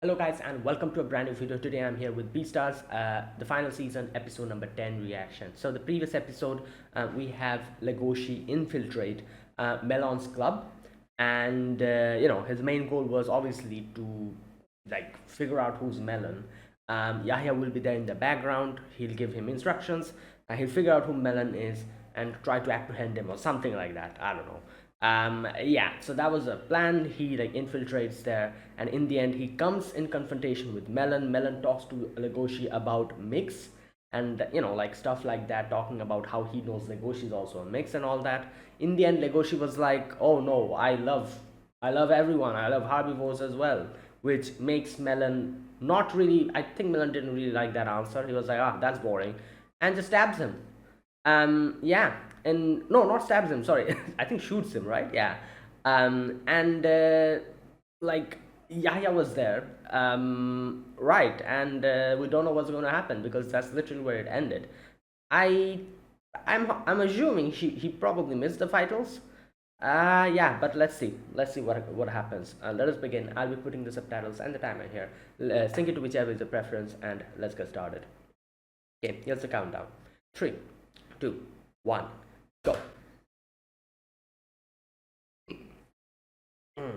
Hello guys and welcome to a brand new video. Today I'm here with Beastars, the final season, episode number 10 reaction. So the previous episode, we have Legoshi infiltrate Melon's club, and his main goal was obviously to figure out who's Melon. Yahya will be there in the background. He'll give him instructions. He'll figure out who Melon is and try to apprehend him or something like that. I don't know. Yeah, so that was a plan. He infiltrates there, and in the end he comes in confrontation with Melon talks to Legoshi about Mix, and stuff like that, talking about how he knows Legoshi is also a Mix and all that. In the end Legoshi was like, oh no, I love everyone, I love herbivores as well, which makes Melon not really, I think Melon didn't really like that answer. He was like, ah, that's boring, and just stabs him. Yeah, and no, not stabs him, sorry. I think shoots him, right? Yeah. And like Yahya was there, right? And we don't know what's going to happen because that's literally where it ended. I, I'm assuming he probably missed the vitals. Yeah, but let's see what happens. Let us begin. I'll be putting the subtitles and the timer here. Sync it to whichever is your preference, and let's get started. Okay, here's the countdown. 3, 2, 1, go. Mm.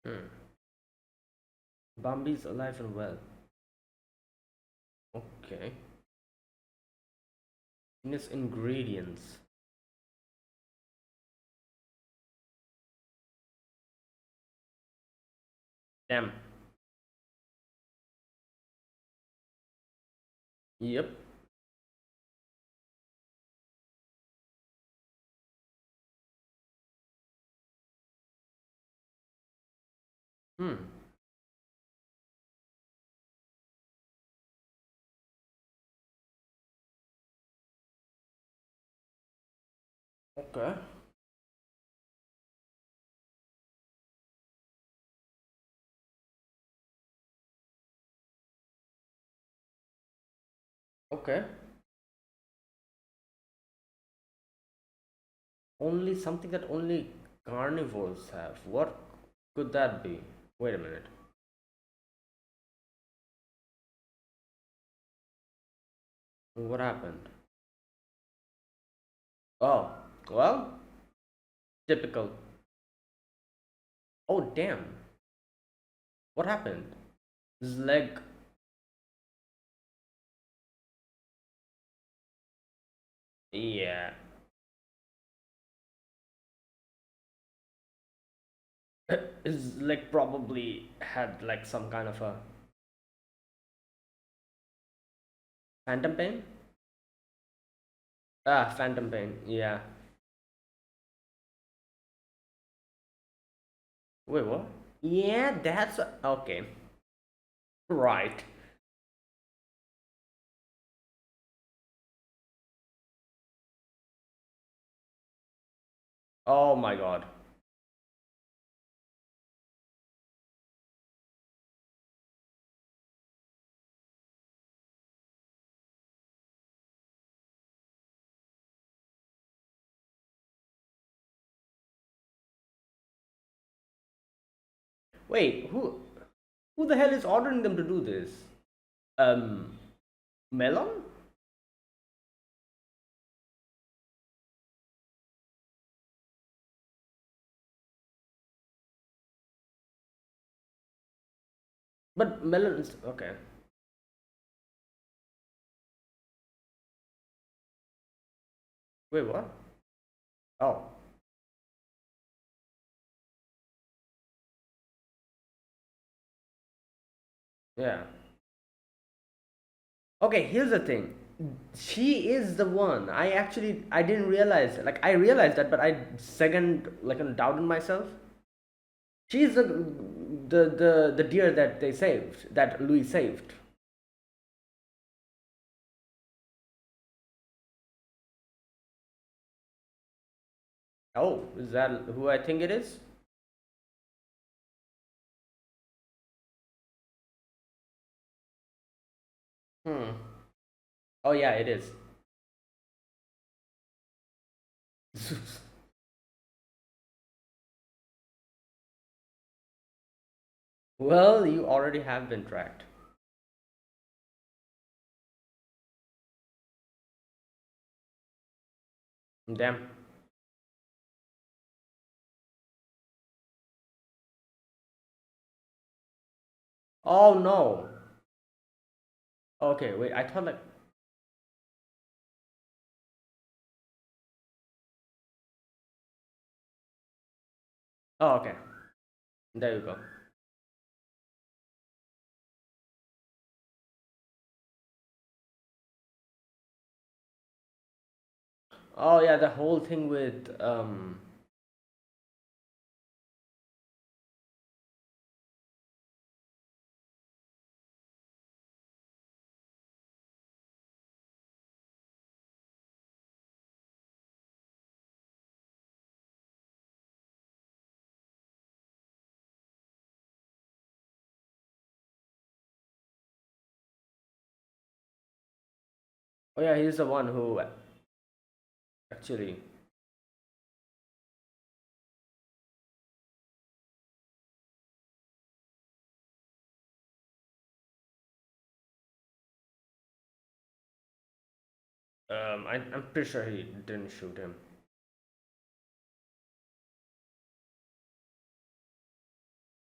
Hmm. Bambi's alive and well. Okay. Miss ingredients. Damn. Yep. Hmm. Okay. Okay. Only something that only carnivores have. What could that be? Wait a minute. What happened? Oh, well, typical. Oh, damn. What happened? His leg. Yeah. His leg probably had like some kind of a phantom pain. Ah, phantom pain. Yeah. Wait, what? Yeah, that's okay. Right. Oh my god. Wait, who the hell is ordering them to do this? Um, Melon? But Melon is okay. Wait, what? Oh, yeah. Okay, here's the thing. She is the one. I didn't realize. Like I realized that, but I second like doubted myself. She's the deer that they saved, that Louis saved. Oh, is that who I think it is? Hmm. Oh yeah, it is. Well, you already have been tracked. Damn. Oh no. Okay, wait. I thought like. Oh, okay. There you go. Oh yeah, the whole thing with oh yeah, he's the one who actually I'm pretty sure he didn't shoot him.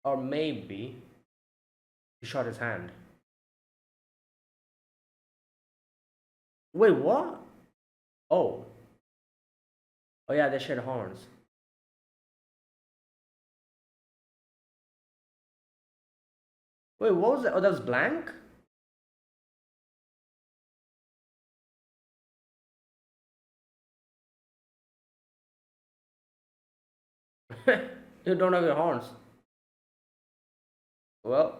Or maybe he shot his hand. Wait, what? Oh. Oh yeah, they shed horns. Wait, what was that? Oh, that was blank? You don't have your horns. Well,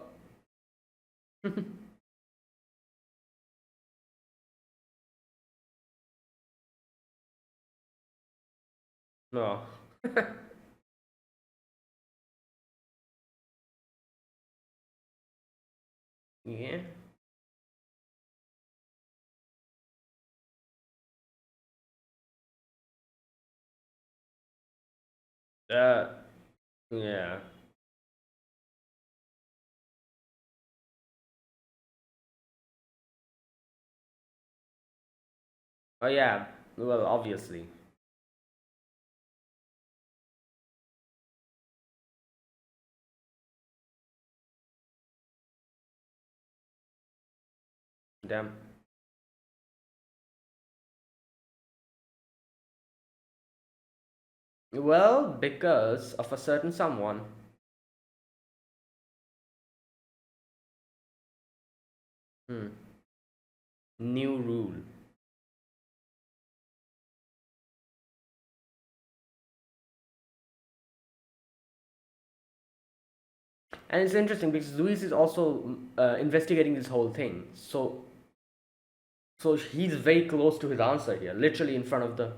no. Yeah. Uh, yeah. Oh yeah. Well, obviously. Damn. Well, because of a certain someone. Hmm. New rule. And it's interesting because Luis is also investigating this whole thing. So he's very close to his answer here, literally in front of the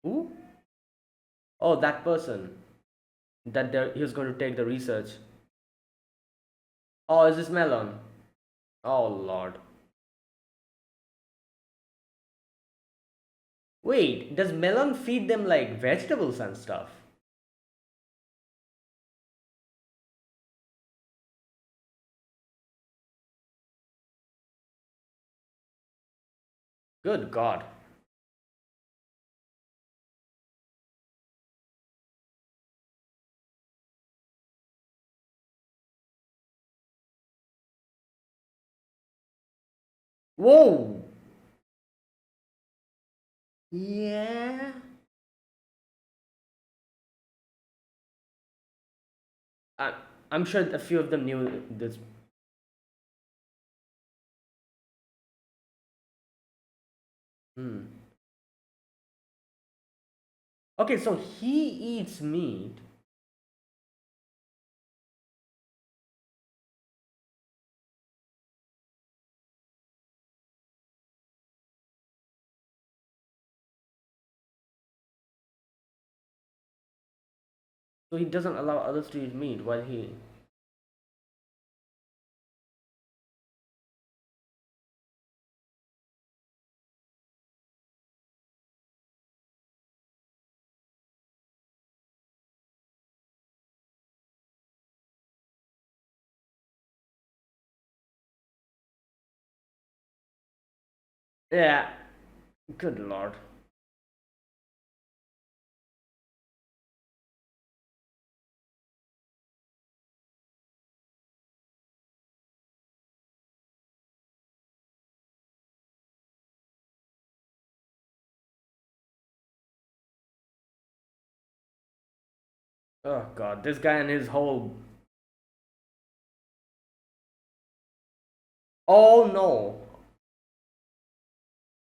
who? Oh, that person that he's going to take the research. Oh, is this Melon? Oh Lord. Wait, does Melon feed them like vegetables and stuff? Good God. Whoa. Yeah. I, I'm sure a few of them knew this. Hmm. Okay, so he eats meat. So he doesn't allow others to eat meat while he. Yeah. Good Lord. Oh God, this guy and his whole. Oh no.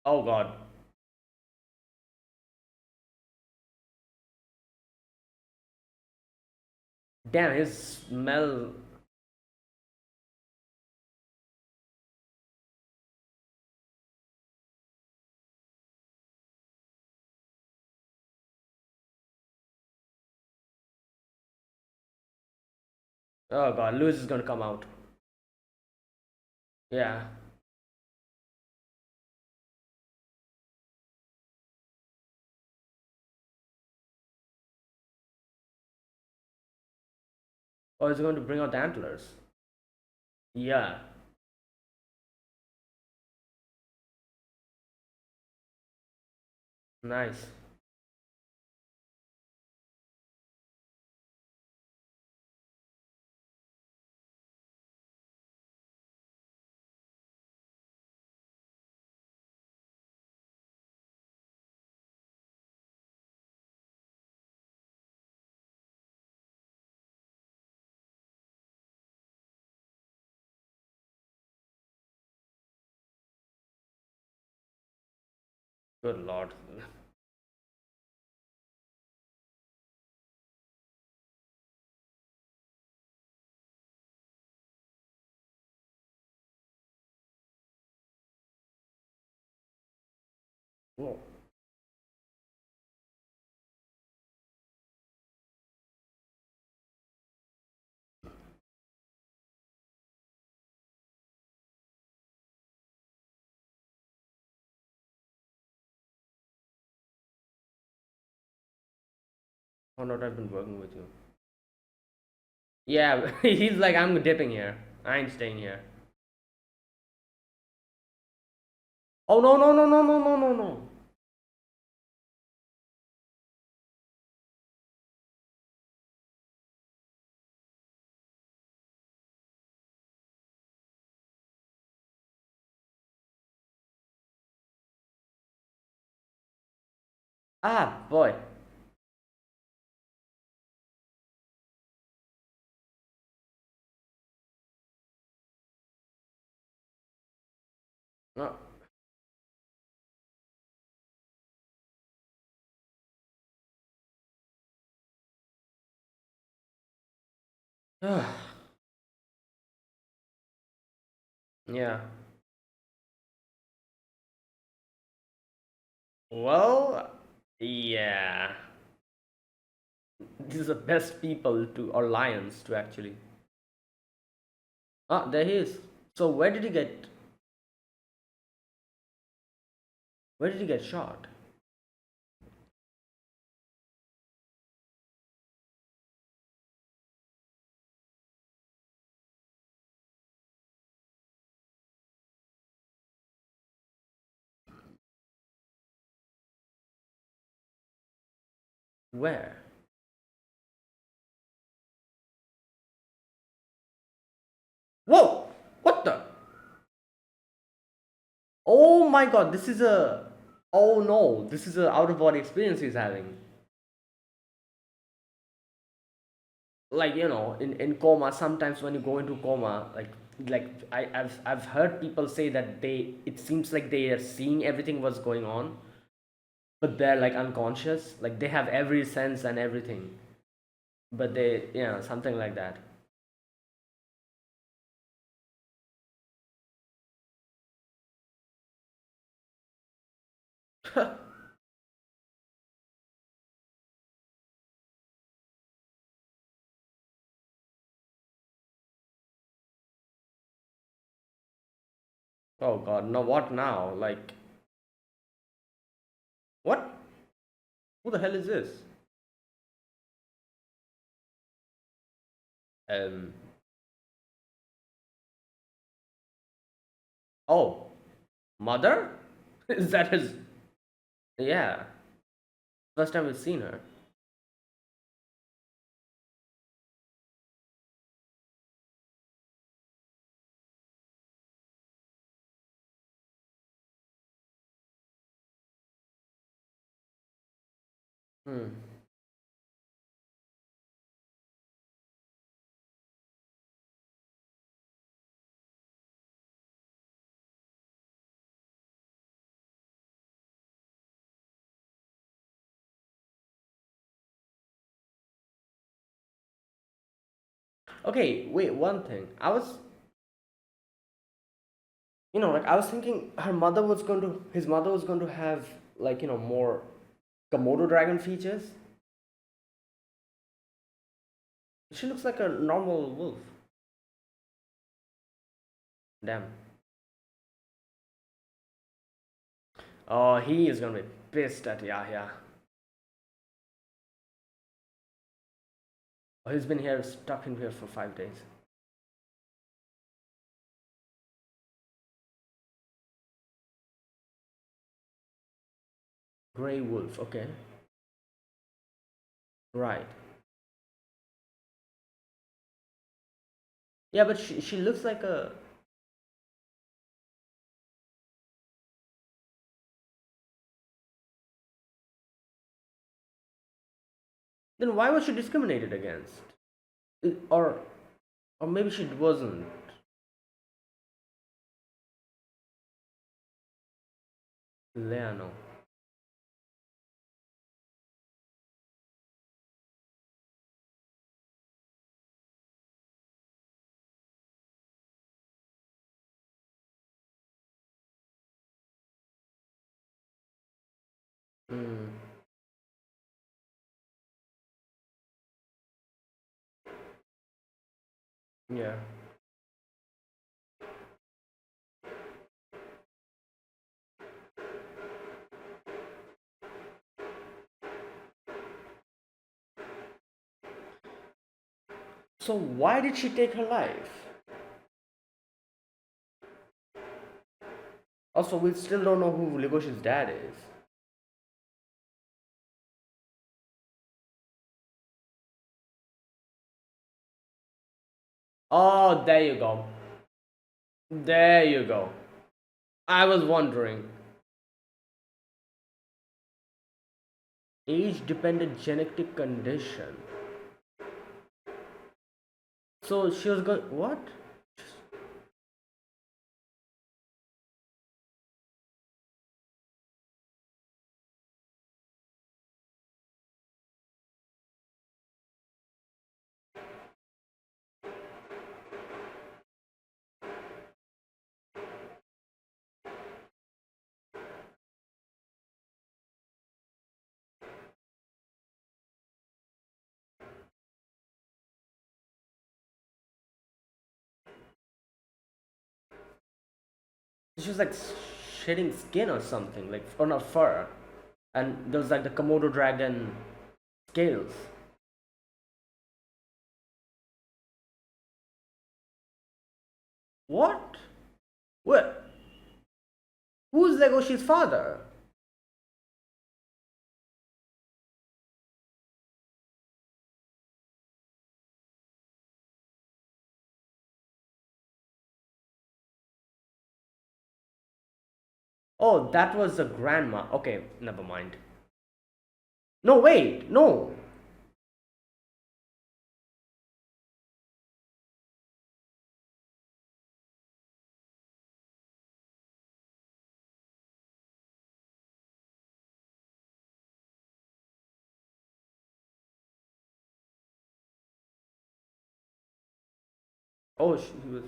Oh God. Damn, his smell. Oh God, Lewis is gonna come out. Yeah. Oh, he's going to bring out the antlers. Yeah. Nice. Good Lord. Whoa. Oh no, I've been working with you. Yeah, he's like, I'm dipping here. I ain't staying here. Oh no no no no no no no no. Ah boy. Oh. Yeah. Well, yeah. These are the best people to, or lions to actually. Ah, there he is. So where did he get shot? Where? Whoa! What the? Oh my god, this is a. Oh no, this is a out of body experience he's having. Like, in coma, sometimes when you go into coma, I've heard people say that it seems like they are seeing everything what's going on, but they're like unconscious, like they have every sense and everything, but they, something like that. Oh god, no, what now? Like, what? Who the hell is this? um oh, mother. Is that his? Yeah, first time we've seen her. Hmm. Okay, wait, one thing. Like I was thinking his mother was going to have, like, more Komodo dragon features. She looks like a normal wolf. Damn. Oh, he is gonna be pissed at Yahya. Oh, he's been here, stuck in here for 5 days. Grey wolf, okay. Right. Yeah, but she looks like a. Then why was she discriminated against? Or maybe she wasn't. Leano. Mm, yeah. So why did she take her life? Also, we still don't know who Legoshi's dad is. Oh, there you go. There you go. I was wondering. Age dependent genetic condition. So she was going. What? She was like shedding skin or something, like, or not fur, and there was like the Komodo dragon scales. What? What? Who's Legoshi's father? Oh, that was the grandma. Okay, never mind. No, wait, no. Oh, he was.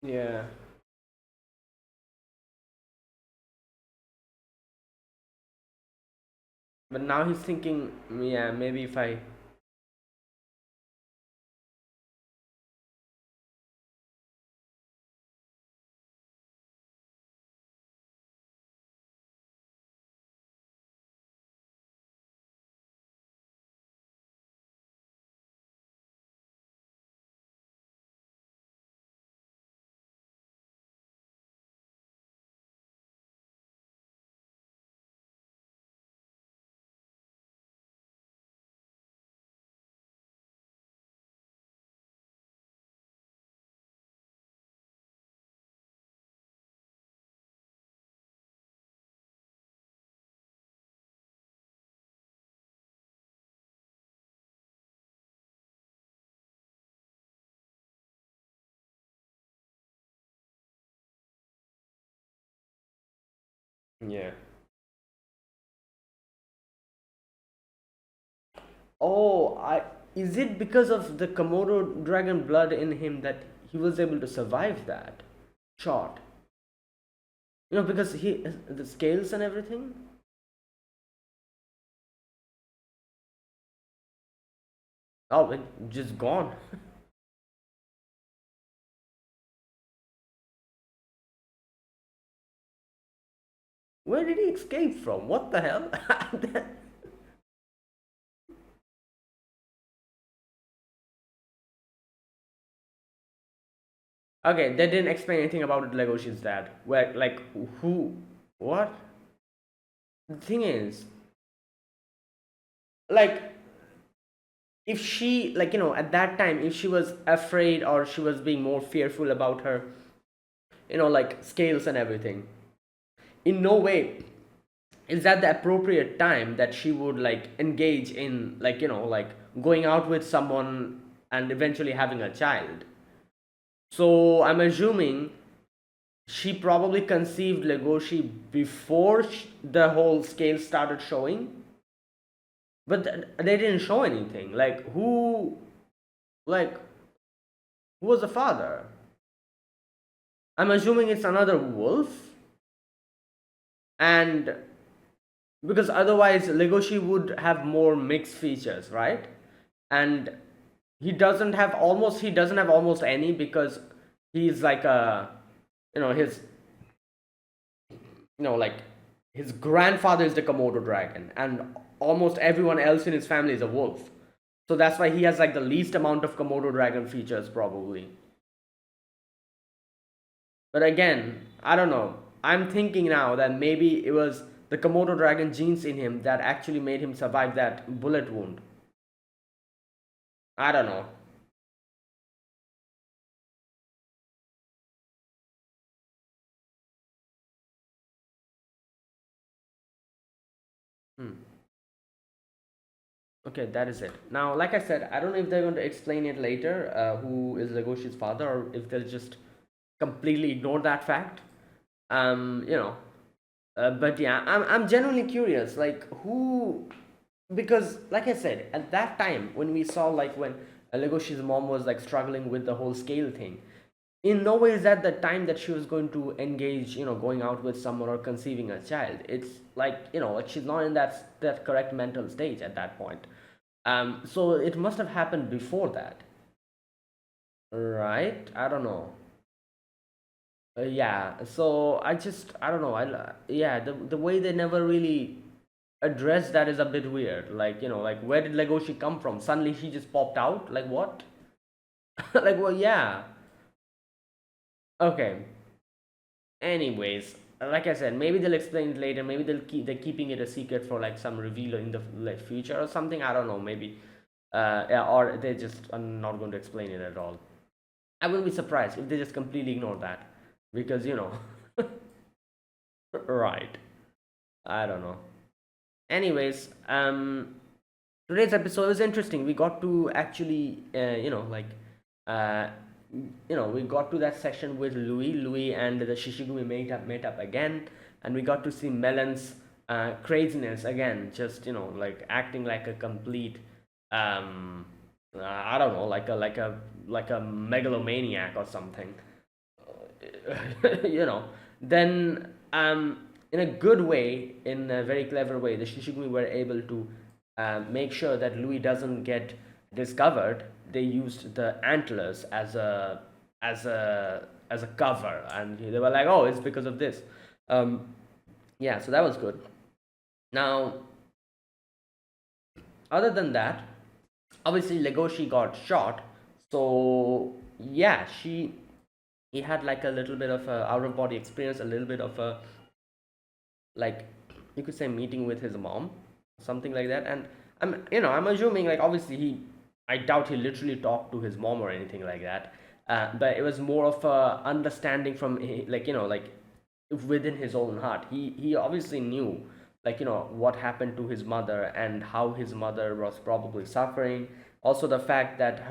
Yeah. But now he's thinking, yeah, maybe if I. Yeah. Oh, I. Is it because of the Komodo dragon blood in him that he was able to survive that shot? Because the scales and everything. Oh, it just gone. Where did he escape from? What the hell? Okay, they didn't explain anything about Legoshi's dad. Where, like, who, what? The thing is, like, if she, like, at that time, if she was afraid or she was being more fearful about her, like scales and everything, in no way is that the appropriate time that she would like engage in, like, like going out with someone and eventually having a child. So I'm assuming she probably conceived Legoshi before the whole scale started showing, but they didn't show anything. Like who was the father? I'm assuming it's another wolf, and because otherwise Legoshi would have more mixed features, right? And he doesn't have almost any because he's like a his like his grandfather is the Komodo dragon, and almost everyone else in his family is a wolf. So that's why he has like the least amount of Komodo dragon features probably. But again, I don't know. I'm thinking now that maybe it was the Komodo dragon genes in him that actually made him survive that bullet wound. I don't know. Hmm. Okay, that is it. Now, like I said, I don't know if they're going to explain it later, who is Legoshi's father, or if they'll just completely ignore that fact. You know, but yeah, I'm genuinely curious, like who, because like I said, at that time when we saw like when Legoshi's mom was like struggling with the whole scale thing, in no way is that the time that she was going to engage, going out with someone or conceiving a child. It's like, like she's not in that correct mental stage at that point. So it must have happened before that, right? I don't know. Yeah, so I don't know. Yeah, the way they never really addressed that is a bit weird. Like, like where did Legoshi come from? Suddenly she just popped out. Like what? Like, well, yeah. Okay. Anyways, like I said, maybe they'll explain it later. Maybe they're keeping it a secret for like some reveal in the like future or something. I don't know. Maybe, yeah, or they just are not going to explain it at all. I wouldn't be surprised if they just completely ignore that, because right. I don't know. Anyways, today's episode was interesting. We got to actually, uh, we got to that section with Louis and the Shishigumi met up again, and we got to see Melon's craziness again, just like acting like a complete, I don't know, like a megalomaniac or something. you know then in a good way, in a very clever way, the Shishigumi were able to make sure that Louis doesn't get discovered. They used the antlers as a cover, and they were like, oh, it's because of this. Yeah, so that was good. Now, other than that, obviously Legoshi got shot, so yeah, he had like a little bit of a out of body experience, a little bit of a, like, you could say, meeting with his mom, something like that. And I'm assuming, like, obviously I doubt he literally talked to his mom or anything like that. But it was more of a understanding from like, like within his own heart. He obviously knew, like, what happened to his mother and how his mother was probably suffering. Also the fact that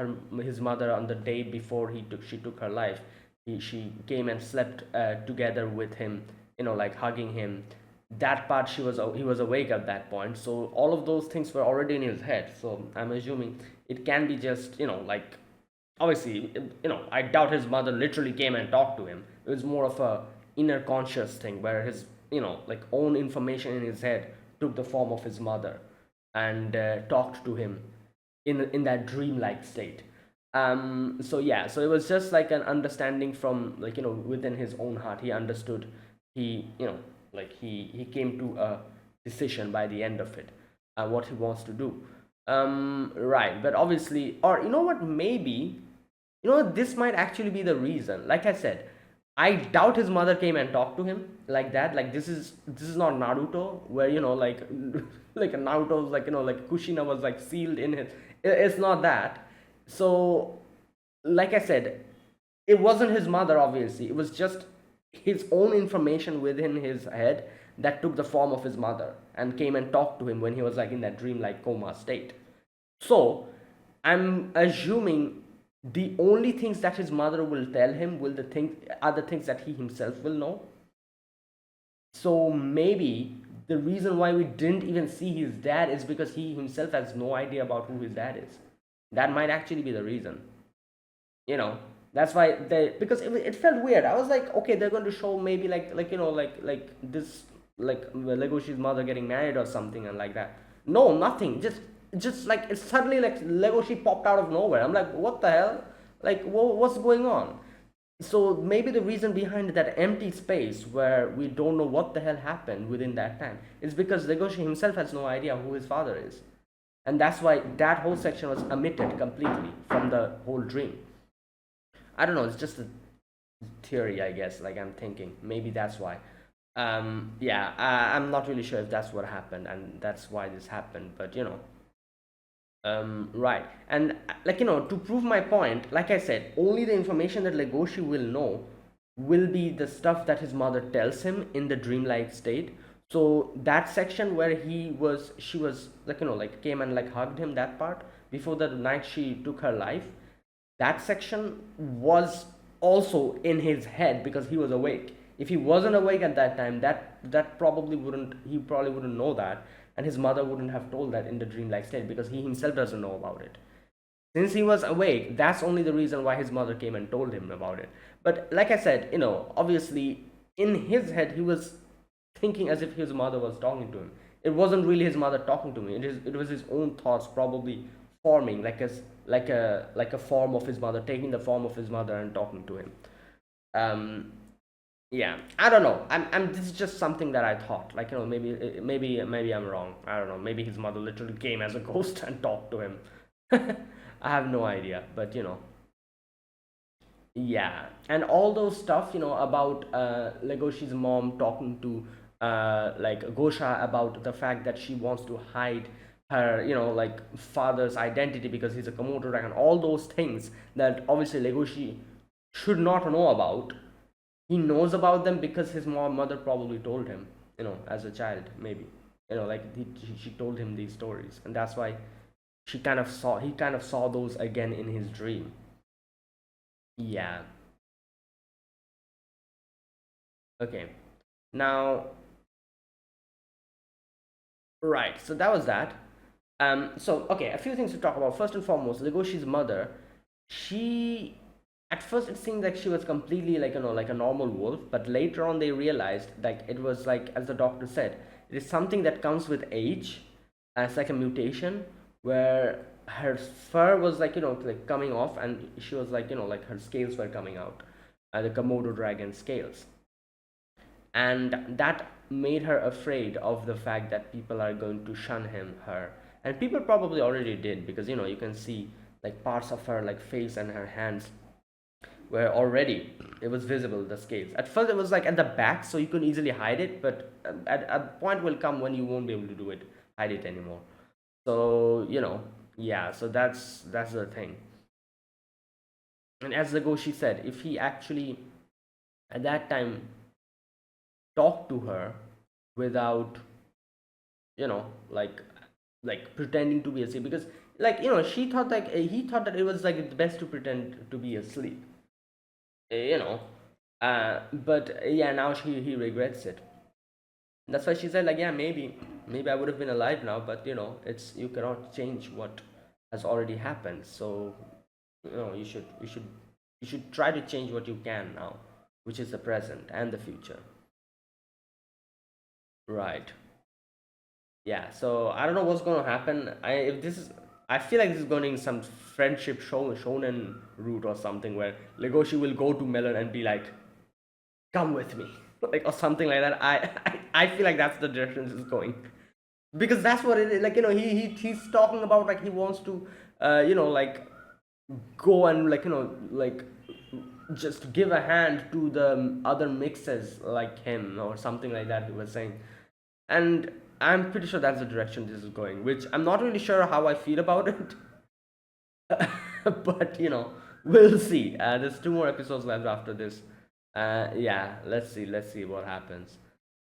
his mother, on the day before she took her life, she came and slept together with him, like hugging him. That part, he was awake at that point, so all of those things were already in his head. So I'm assuming it can be just, like, obviously, I doubt his mother literally came and talked to him. It was more of a inner conscious thing where his, like, own information in his head took the form of his mother and talked to him in that dreamlike state. So yeah, so it was just like an understanding from, like, within his own heart. He understood. He, like, he came to a decision by the end of it, what he wants to do. Right, but obviously, or you know what, maybe, this might actually be the reason. Like I said, I doubt his mother came and talked to him like that. Like, this is not Naruto, where, like like Naruto's, like, like Kushina was like sealed in his. It's not that. So, like I said, it wasn't his mother. Obviously, it was just his own information within his head that took the form of his mother and came and talked to him when he was like in that dreamlike coma state. So I'm assuming the only things that his mother will tell him will the thing are the things that he himself will know. So maybe the reason why we didn't even see his dad is because he himself has no idea about who his dad is. That might actually be the reason. you know that's why they, because it felt weird. I was like, okay, they're going to show maybe like like this, like Legoshi's mother getting married or something, and like that. No, nothing. Just like, it's suddenly like Legoshi popped out of nowhere. I'm like, what the hell? Like, what's going on? So maybe the reason behind that empty space where we don't know what the hell happened within that time is because Legoshi himself has no idea who his father is, and that's why that whole section was omitted completely from the whole dream. I don't know. It's just a theory, I guess. Like, I'm thinking maybe that's why. Yeah, I'm not really sure if that's what happened and that's why this happened, but right. And like, to prove my point, like I said, only the information that Legoshi will know will be the stuff that his mother tells him in the dreamlike state. So that section where she was like, like came and like hugged him, that part before the night she took her life, that section was also in his head because he was awake. If he wasn't awake at that time, that probably wouldn't he probably wouldn't know that, and his mother wouldn't have told that in the dreamlike state because he himself doesn't know about it. Since he was awake, that's only the reason why his mother came and told him about it. But like I said, obviously in his head he was thinking as if his mother was talking to him. It wasn't really his mother talking to me. It was his own thoughts probably forming like a form of his mother, taking the form of his mother and talking to him. Um, yeah, I don't know. This is just something that I thought. Like, maybe I'm wrong. I don't know. Maybe his mother literally came as a ghost and talked to him. I have no idea, but yeah, and all those stuff, about Legoshi's mom talking to like Gosha about the fact that she wants to hide her, like father's identity because he's a Komodo dragon. All those things that obviously Legoshi should not know about. He knows about them because his mother probably told him, as a child, maybe. Like she told him these stories, and that's why he kind of saw those again in his dream. Yeah. Okay. Now, right. So that was that. So okay, a few things to talk about. First and foremost, Legoshi's mother. She, at first, it seemed like she was completely like like a normal wolf, but later on they realized like it was like, as the doctor said, it is something that comes with age, as like a mutation where her fur was like like coming off, and she was like like her scales were coming out, the Komodo dragon scales, and that made her afraid of the fact that people are going to shun her, and people probably already did because you can see like parts of her like face and her hands where already it was visible, the scales. At first it was like at the back so you could easily hide it, but at a point will come when you won't be able to do it, hide it anymore. So yeah, so that's the thing. And as the Goshi said, if he actually at that time talked to her without like pretending to be asleep, because like she thought like he thought that it was like best to pretend to be asleep, you know but yeah, now he regrets it. That's why she said like, yeah, maybe I would have been alive now, but it's you cannot change what has already happened. So you should try to change what you can now, which is the present and the future. Right. Yeah, so I don't know what's going to happen. I feel like this is going in some friendship shonen route or something where Legoshi will go to Melon and be like, "Come with me," like or something like that. I feel like that's the direction this is going, because that's what it is. Like he's talking about like he wants to like go and like like just give a hand to the other mixes like him or something like that. He was saying, and I'm pretty sure that's the direction this is going, which I'm not really sure how I feel about it. But we'll see. There's two more episodes left after this. Yeah, let's see what happens.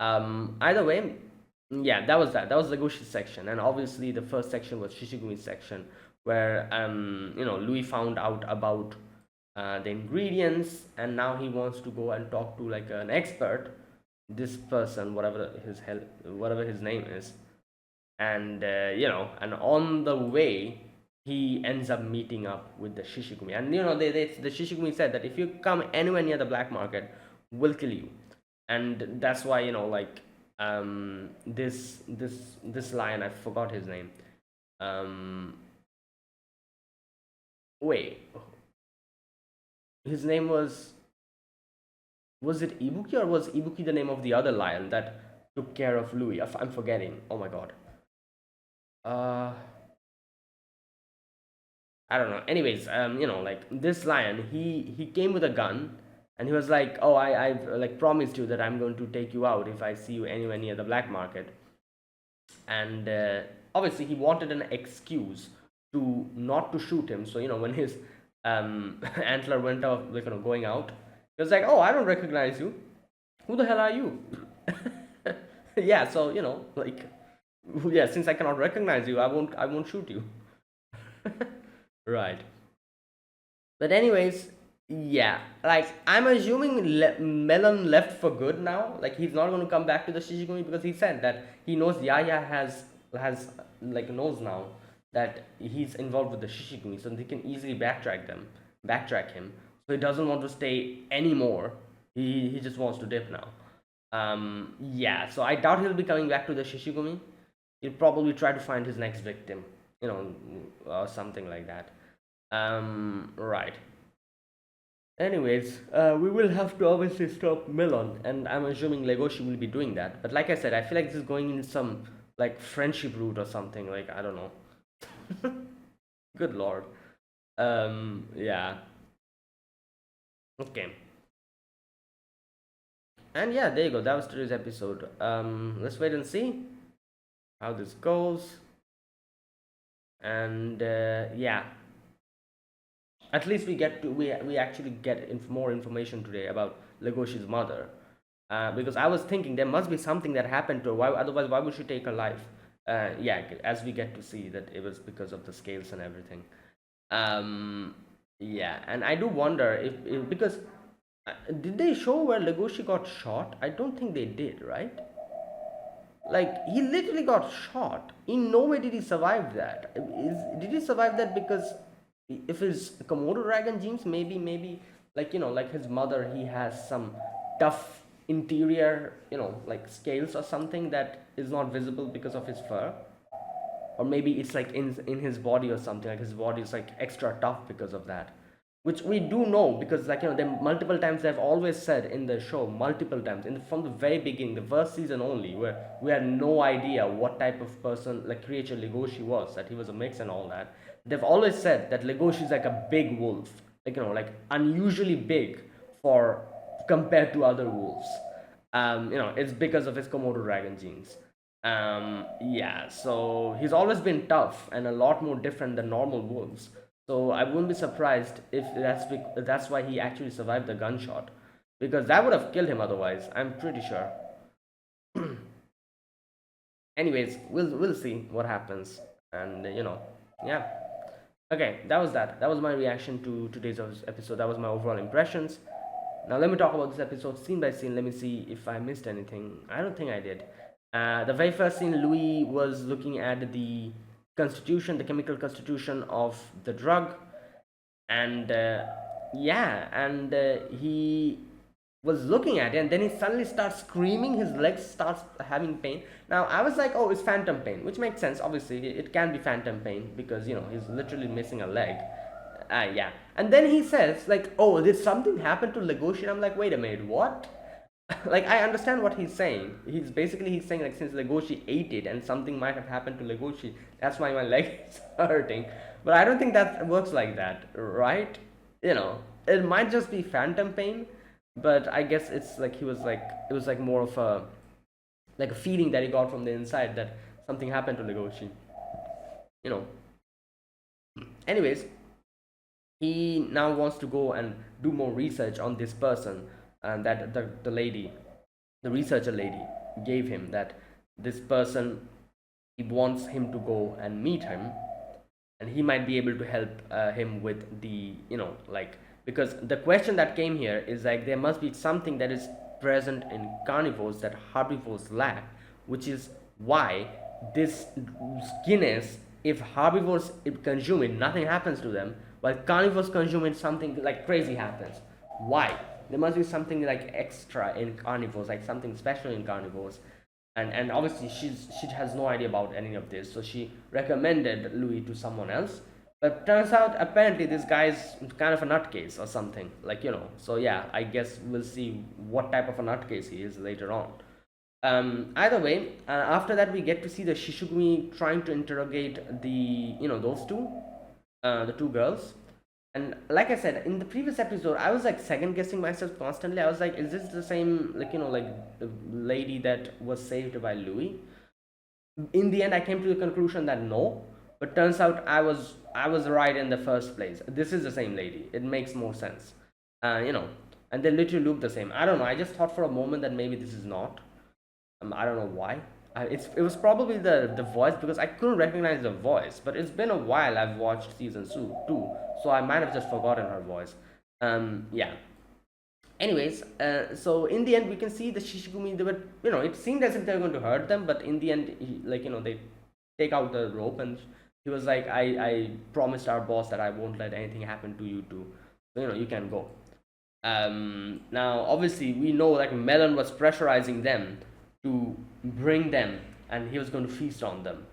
Either way, yeah, that was the Gushi section, and obviously the first section was Shishigumi section, where Louis found out about the ingredients, and now he wants to go and talk to like an expert, this person, whatever his name is, and and on the way he ends up meeting up with the Shishigumi, and the Shishigumi said that if you come anywhere near the black market, we'll kill you, and that's why like this lion, I forgot his name. um Wait, his name was it Ibuki, or was Ibuki the name of the other lion that took care of Louis? I'm forgetting. Oh my god. Uh, I don't know. Anyways, like this lion, he came with a gun, and he was like, "Oh, I've like promised you that I'm going to take you out if I see you anywhere near the black market." And obviously, he wanted an excuse to not to shoot him. So when his antler went off, like going out, he was like, "Oh, I don't recognize you. Who the hell are you?" Yeah, so like, yeah, since I cannot recognize you, I won't shoot you. Right. But anyways, yeah, like I'm assuming Melon left for good now. Like he's not going to come back to the Shishigumi because he said that he knows Yaya has like knows now that he's involved with the Shishigumi, so they can easily backtrack him. So he doesn't want to stay anymore. He just wants to dip now. Yeah, so I doubt he'll be coming back to the Shishigumi. He'll probably try to find his next victim, or something like that. Right. Anyways, we will have to obviously stop Melon, and I'm assuming Legoshi will be doing that. But like I said, I feel like this is going in some like friendship route or something. Like I don't know. Good lord. Yeah. Okay. And yeah, there you go. That was today's episode. Let's wait and see how this goes. And yeah, at least we actually get more information today about Legoshi's mother, because I was thinking there must be something that happened to her. Why otherwise? Why would she take her life? Yeah, as we get to see that it was because of the scales and everything. Um, yeah, and I do wonder if because did they show where Legoshi got shot? I don't think they did, right? Like he literally got shot. In no way did he survive that. Did he survive that because if his Komodo dragon genes, maybe like like his mother, he has some tough interior, like scales or something that is not visible because of his fur, or maybe it's like in his body or something, like his body is like extra tough because of that, which we do know because like they multiple times they've always said in the show multiple times from the very beginning, the first season only, where we had no idea what type of person like creature Legoshi was, that he was a mix and all that. They've always said that Legoshi is like a big wolf, like like unusually big for compared to other wolves. It's because of his Komodo dragon genes. Yeah, so he's always been tough and a lot more different than normal wolves. So I wouldn't be surprised if that's why he actually survived the gunshot, because that would have killed him otherwise. I'm pretty sure. Anyways, we'll see what happens, and yeah. Okay, that was that. That was my reaction to today's episode. That was my overall impressions. Now let me talk about this episode scene by scene. Let me see if I missed anything. I don't think I did. The very first scene, Louis was looking at the constitution, the chemical constitution of the drug, and yeah, and he was looking at it, and then he suddenly starts screaming. His legs starts having pain. Now I was like, oh, it's phantom pain, which makes sense. Obviously, it can be phantom pain because he's literally missing a leg. Yeah. And then he says, like, oh, did something happen to Legoshi? And I'm like, wait a minute, what? Like, I understand what he's saying. He's saying, like, since Legoshi ate it and something might have happened to Legoshi, that's why my leg is hurting. But I don't think that works like that, right? It might just be phantom pain, but I guess it's like it was like more of a feeling that he got from the inside that something happened to Legoshi. You know. Anyways, he now wants to go and do more research on this person, and that the lady, the researcher lady, gave him that this person, he wants him to go and meet him, and he might be able to help him with the like, because the question that came here is like there must be something that is present in carnivores that herbivores lack, which is why this skinniness, if herbivores consume it, nothing happens to them, while carnivores consume it, something like crazy happens. Why? There must be something like extra in carnivores, like something special in carnivores. And obviously she has no idea about any of this, so she recommended Louis to someone else. But turns out apparently this guy's kind of a nutcase or something, like so yeah, I guess we'll see what type of a nutcase he is later on. Either way, after that we get to see the Shishigumi trying to interrogate the those two, the two girls. And like I said in the previous episode, I was like second guessing myself constantly. I was like, is this the same, like like the lady that was saved by Louis? In the end I came to the conclusion that no, but turns out I was right in the first place. This is the same lady. It makes more sense. uh, you know and they literally look the same. I don't know, I just thought for a moment that maybe this is not, I don't know why. It was probably the voice because I couldn't recognize the voice. But it's been a while I've watched season two, so I might have just forgotten her voice. Yeah. Anyways, so in the end, we can see the Shishigumi. They were, it seemed as if they were going to hurt them, but in the end, they take out the rope, and he was like, I promised our boss that I won't let anything happen to you too. So, you can go. Now, obviously, we know like Melon was pressurizing them to bring them, and he was going to feast on them.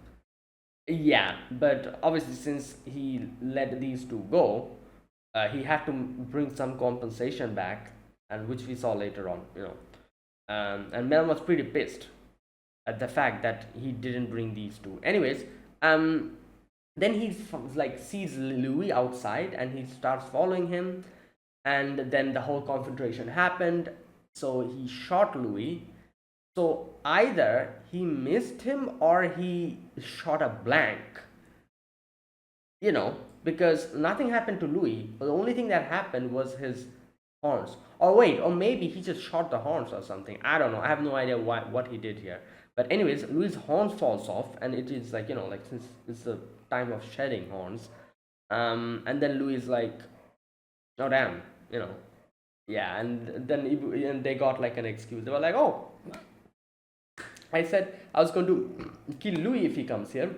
Yeah, but obviously, since he let these two go, he had to bring some compensation back, and which we saw later on. And Melon was pretty pissed at the fact that he didn't bring these two. Anyways, then he like sees Louis outside, and he starts following him, and then the whole confrontation happened. So he shot Louis. So either he missed him or he shot a blank, because nothing happened to Louis. The only thing that happened was his horns. Or wait, or maybe he just shot the horns or something. I don't know. I have no idea what he did here. But anyways, Louis' horns falls off, and it is like like since it's the time of shedding horns, and then Louis is like, oh damn, yeah, and then and they got like an excuse. They were like, oh, I said I was going to kill Louis if he comes here.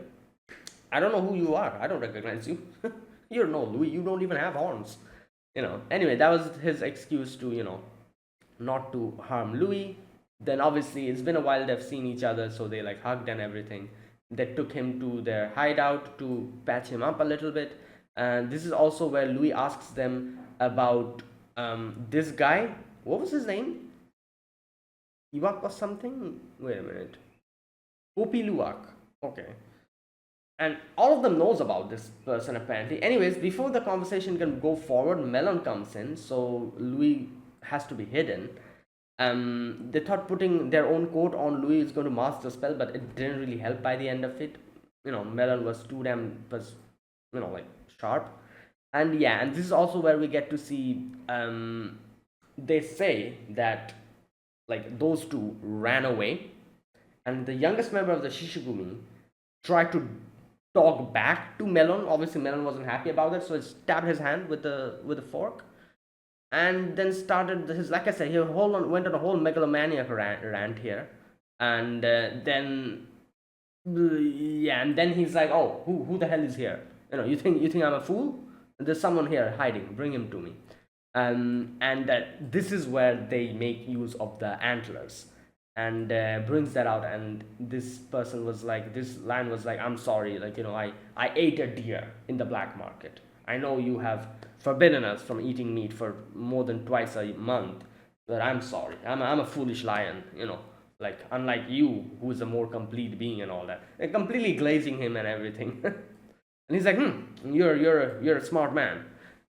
I don't know who you are. I don't recognize you. You're no Louis. You don't even have horns. Anyway, that was his excuse to, not to harm Louis. Then obviously it's been a while they've seen each other, so they like hugged and everything. They took him to their hideout to patch him up a little bit. And this is also where Louis asks them about this guy. What was his name? Iwak or something? Wait a minute. Kopi Luwak. Okay. And all of them knows about this person apparently. Anyways, before the conversation can go forward, Melon comes in, so Louis has to be hidden. They thought putting their own coat on Louis is going to mask the spell, but it didn't really help by the end of it. Melon was too damn like sharp. And yeah, and this is also where we get to see they say that like those two ran away, and the youngest member of the Shishigumi tried to talk back to Melon. Obviously, Melon wasn't happy about it, so he stabbed his hand with a fork, and then started his, like I said, he went on a whole megalomaniac rant here, and then yeah, and then he's like, oh, who the hell is here? You think I'm a fool? There's someone here hiding. Bring him to me. And this is where they make use of the antlers, and brings that out. And this line was like, I'm sorry, like, I ate a deer in the black market. I know you have forbidden us from eating meat for more than twice a month, but I'm sorry, I'm a foolish lion, like unlike you, who is a more complete being and all that. And completely glazing him and everything. And he's like, you're a smart man,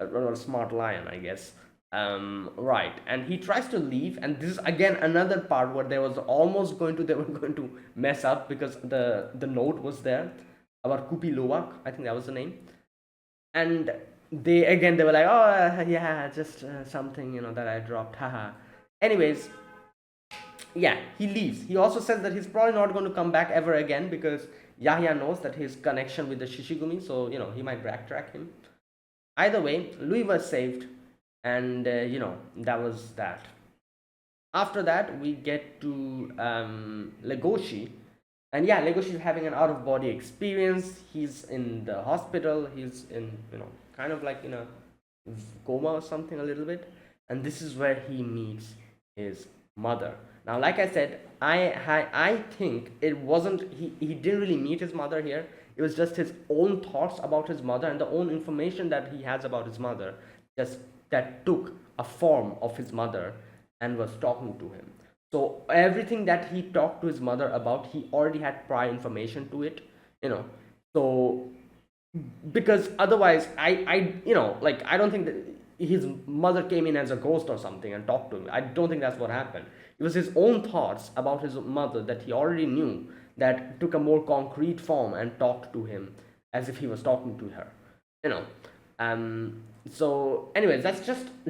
or a smart lion, I guess. Right. And he tries to leave, and this is again another part where they were going to mess up, because the note was there about Kupi Loak, I think that was the name. And they were like, oh yeah, just something that I dropped, haha. Anyways, yeah, he leaves. He also says that he's probably not going to come back ever again, because Yahya knows that his connection with the Shishigumi, so he might backtrack him. Either way, Louis was saved, and that was that. After that, we get to Legoshi, and yeah, Legoshi is having an out-of-body experience. He's in the hospital. He's in kind of like in a coma or something a little bit, and this is where he meets his mother. Now, like I said, I think it wasn't he didn't really meet his mother here. It was just his own thoughts about his mother and the own information that he has about his mother, just that took a form of his mother and was talking to him. So everything that he talked to his mother about, he already had prior information to it, So because otherwise, like I don't think that his mother came in as a ghost or something and talked to him. I don't think that's what happened. It was his own thoughts about his mother that he already knew, that took a more concrete form and talked to him as if he was talking to her. So anyways, that's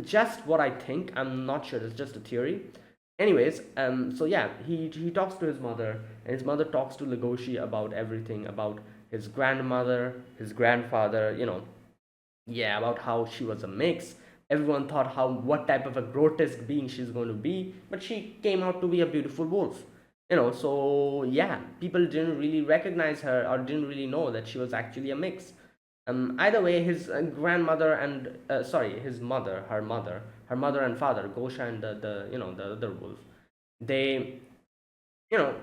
just what I think. I'm not sure. It's just a theory. Anyways, so yeah, he talks to his mother, and his mother talks to Legoshi about everything, about his grandmother, his grandfather, yeah, about how she was a mix. Everyone thought how what type of a grotesque being she's going to be, but she came out to be a beautiful wolf. So yeah, people didn't really recognize her or didn't really know that she was actually a mix. Either way, his grandmother and sorry, his mother, her mother and father, Gosha and the other wolf, they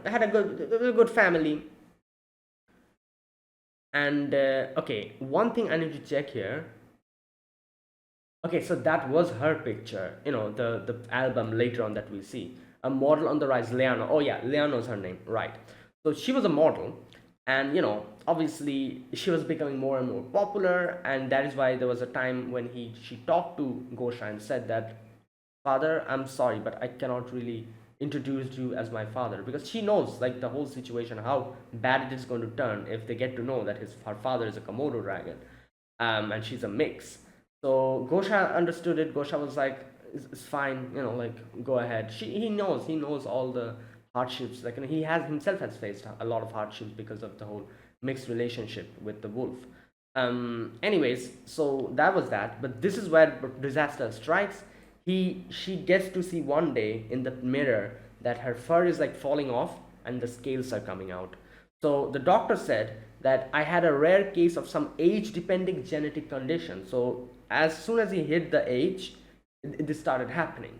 had a good family. And okay, one thing I need to check here. Okay, so that was her picture, the album later on that we see. A model on the rise, Leano. Oh yeah, Leano's her name, right? So she was a model, and obviously she was becoming more and more popular, and that is why there was a time when she talked to Gosha and said that, "Father, I'm sorry, but I cannot really introduce you as my father," because she knows like the whole situation, how bad it is going to turn if they get to know that her father is a Komodo dragon, and she's a mix. So Gosha understood it. Gosha was like, it's fine, like go ahead. He knows all the hardships. Like he has faced a lot of hardships because of the whole mixed relationship with the wolf. Anyways, so that was that. But this is where disaster strikes. She gets to see one day in the mirror that her fur is like falling off and the scales are coming out. So the doctor said that I had a rare case of some age dependent genetic condition. So as soon as he hit the age, this started happening.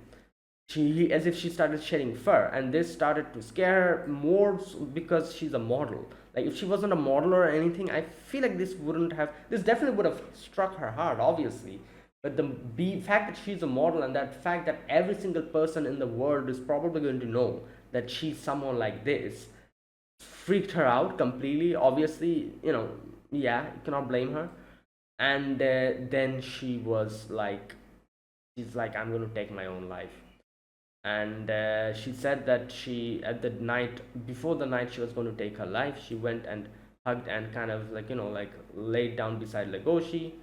As if she started shedding fur, and this started to scare her more because she's a model. Like if she wasn't a model or anything, I feel like this definitely would have struck her hard, obviously. But the fact that she's a model, and that fact that every single person in the world is probably going to know that she's someone like this, freaked her out completely, obviously. Yeah, you cannot blame her. And then she's like, I'm going to take my own life. And she said that she, at the night before the night she was going to take her life, she went and hugged and kind of like like laid down beside Legoshi.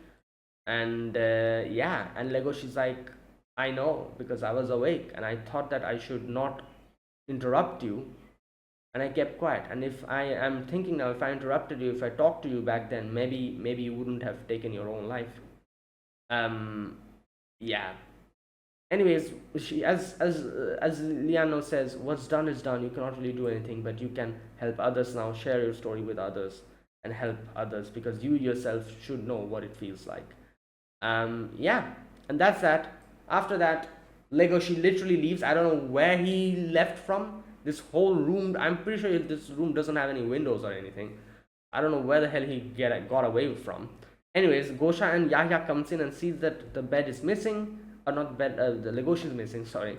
And yeah, and Legoshi's like, I know, because I was awake and I thought that I should not interrupt you, and I kept quiet. And if I am thinking now, if I interrupted you, if I talked to you back then, maybe you wouldn't have taken your own life. um yeah. Anyways, she as Liano says, what's done is done. You cannot really do anything, but you can help others now. Share your story with others and help others, because you yourself should know what it feels like. Yeah, and that's that. After that, Lego, she literally leaves. I don't know where he left from. This whole room, I'm pretty sure this room doesn't have any windows or anything. I don't know where the hell he got away from. Anyways, Gosha and Yahya comes in and sees that the bed is missing, or not bed, the Legoshi is missing. Sorry,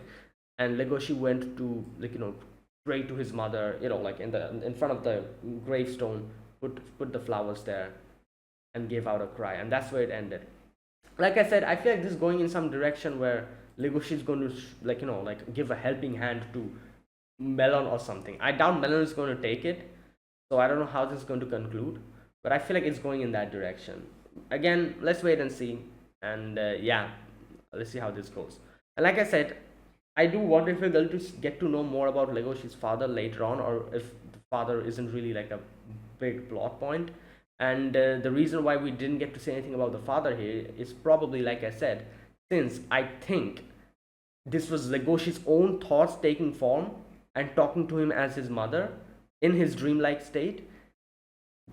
and Legoshi went to pray to his mother. Like in front of the gravestone, put the flowers there, and gave out a cry, and that's where it ended. Like I said, I feel like this is going in some direction where Legoshi is going to like give a helping hand to Melon or something. I doubt Melon is going to take it, so I don't know how this is going to conclude, but I feel like it's going in that direction. Again, let's wait and see, and yeah, let's see how this goes. And like I said, I do wonder if we're going to get to know more about Legoshi's father later on, or if the father isn't really like a big plot point. And the reason why we didn't get to say anything about the father here is probably, like I said, since I think this was Legoshi's own thoughts taking form and talking to him as his mother in his dreamlike state.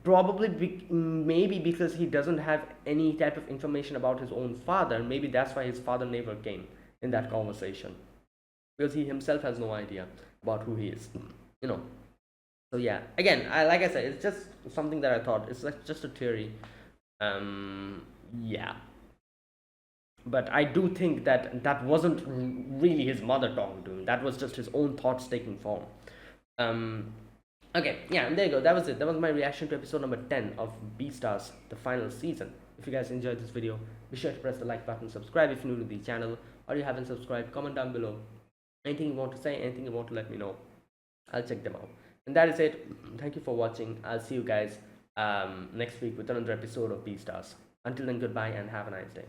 Probably maybe because he doesn't have any type of information about his own father. Maybe that's why his father never came in that conversation, because he himself has no idea about who he is. You know. So yeah, again, like I said, it's just something that I thought. It's like just a theory. Yeah, but I do think that that wasn't really his mother talking to him. That was just his own thoughts taking form. Um, okay, yeah, and there you go. That was it. That was my reaction to episode number 10 of Beastars, the final season. If you guys enjoyed this video, be sure to press the like button, subscribe if you're new to the channel, or you haven't subscribed. Comment down below anything you want to say, anything you want to let me know. I'll check them out. And that is it. Thank you for watching. I'll see you guys next week with another episode of Beastars. Until then, goodbye and have a nice day.